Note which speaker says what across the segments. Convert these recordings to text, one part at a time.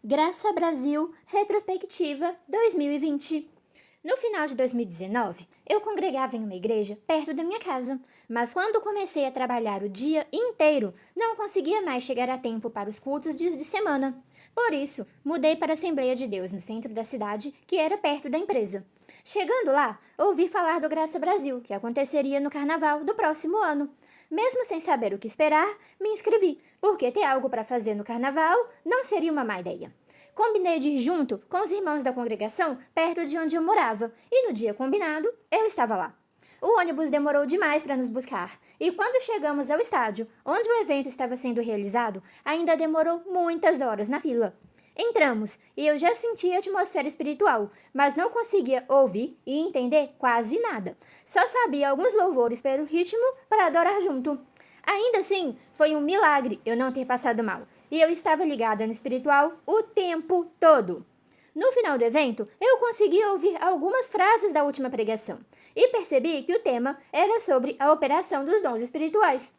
Speaker 1: Graça Brasil, Retrospectiva 2020. No final de 2019, eu congregava em uma igreja perto da minha casa, mas quando comecei a trabalhar o dia inteiro, não conseguia mais chegar a tempo para os cultos dias de semana. Por isso, mudei para a Assembleia de Deus no centro da cidade, que era perto da empresa. Chegando lá, ouvi falar do Graça Brasil, que aconteceria no carnaval do próximo ano. Mesmo sem saber o que esperar, me inscrevi, porque ter algo para fazer no carnaval não seria uma má ideia. Combinei de ir junto com os irmãos da congregação perto de onde eu morava, e no dia combinado, eu estava lá. O ônibus demorou demais para nos buscar, e quando chegamos ao estádio, onde o evento estava sendo realizado, ainda demorou muitas horas na fila. Entramos, e eu já sentia a atmosfera espiritual, mas não conseguia ouvir e entender quase nada. Só sabia alguns louvores pelo ritmo para adorar junto. Ainda assim, foi um milagre eu não ter passado mal, e eu estava ligada no espiritual o tempo todo. No final do evento, eu consegui ouvir algumas frases da última pregação, e percebi que o tema era sobre a operação dos dons espirituais.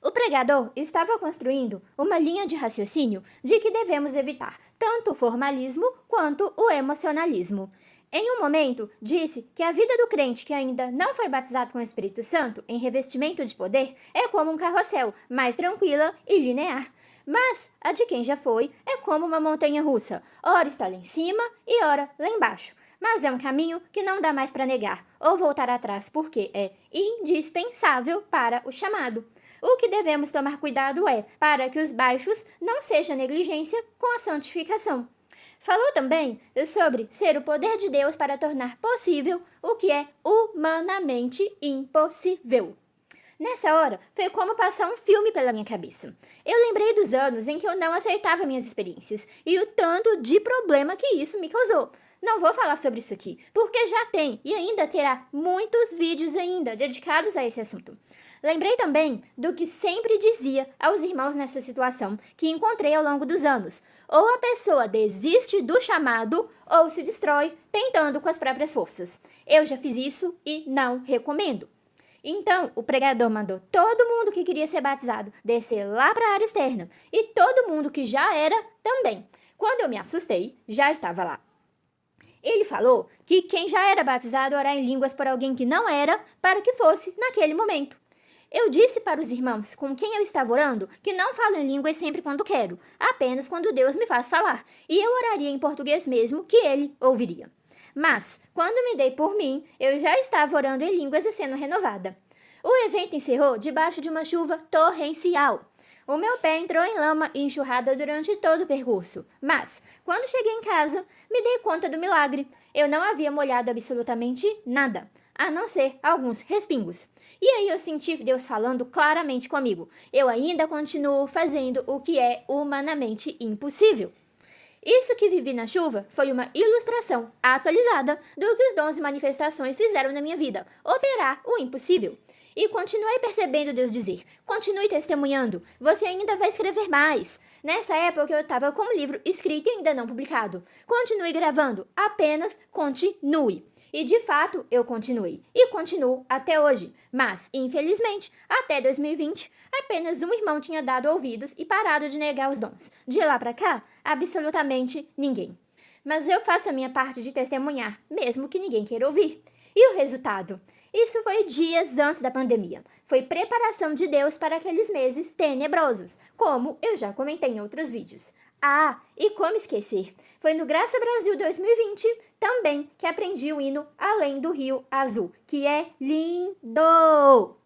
Speaker 1: O pregador estava construindo uma linha de raciocínio de que devemos evitar tanto o formalismo quanto o emocionalismo. Em um momento, disse que a vida do crente que ainda não foi batizado com o Espírito Santo em revestimento de poder é como um carrossel, mais tranquila e linear. Mas a de quem já foi é como uma montanha russa, ora está lá em cima e ora lá embaixo. Mas é um caminho que não dá mais para negar ou voltar atrás porque é indispensável para o chamado. O que devemos tomar cuidado é para que os baixos não sejam negligência com a santificação. Falou também sobre ser o poder de Deus para tornar possível o que é humanamente impossível. Nessa hora, foi como passar um filme pela minha cabeça. Eu lembrei dos anos em que eu não aceitava minhas experiências e o tanto de problema que isso me causou. Não vou falar sobre isso aqui, porque já tem e ainda terá muitos vídeos ainda dedicados a esse assunto. Lembrei também do que sempre dizia aos irmãos nessa situação que encontrei ao longo dos anos. Ou a pessoa desiste do chamado ou se destrói tentando com as próprias forças. Eu já fiz isso e não recomendo. Então, o pregador mandou todo mundo que queria ser batizado descer lá para a área externa e todo mundo que já era também. Quando eu me assustei, já estava lá. Ele falou que quem já era batizado orar em línguas por alguém que não era, para que fosse naquele momento. Eu disse para os irmãos com quem eu estava orando que não falo em línguas sempre quando quero, apenas quando Deus me faz falar, e eu oraria em português mesmo que ele ouviria. Mas, quando me dei por mim, eu já estava orando em línguas e sendo renovada. O evento encerrou debaixo de uma chuva torrencial. O meu pé entrou em lama e enxurrada durante todo o percurso, mas, quando cheguei em casa, me dei conta do milagre. Eu não havia molhado absolutamente nada, a não ser alguns respingos. E aí eu senti Deus falando claramente comigo. Eu ainda continuo fazendo o que é humanamente impossível. Isso que vivi na chuva foi uma ilustração atualizada do que os dons e manifestações fizeram na minha vida, operar o impossível. E continuei percebendo Deus dizer, continue testemunhando, você ainda vai escrever mais. Nessa época eu estava com um livro escrito e ainda não publicado. Continue gravando, apenas continue. E de fato eu continuei, e continuo até hoje. Mas, infelizmente, até 2020, apenas um irmão tinha dado ouvidos e parado de negar os dons. De lá para cá, absolutamente ninguém. Mas eu faço a minha parte de testemunhar, mesmo que ninguém queira ouvir. E o resultado? Isso foi dias antes da pandemia. Foi preparação de Deus para aqueles meses tenebrosos, como eu já comentei em outros vídeos. Ah, e como esquecer? Foi no Graça Brasil 2020 também que aprendi o hino Além do Rio Azul, que é lindo!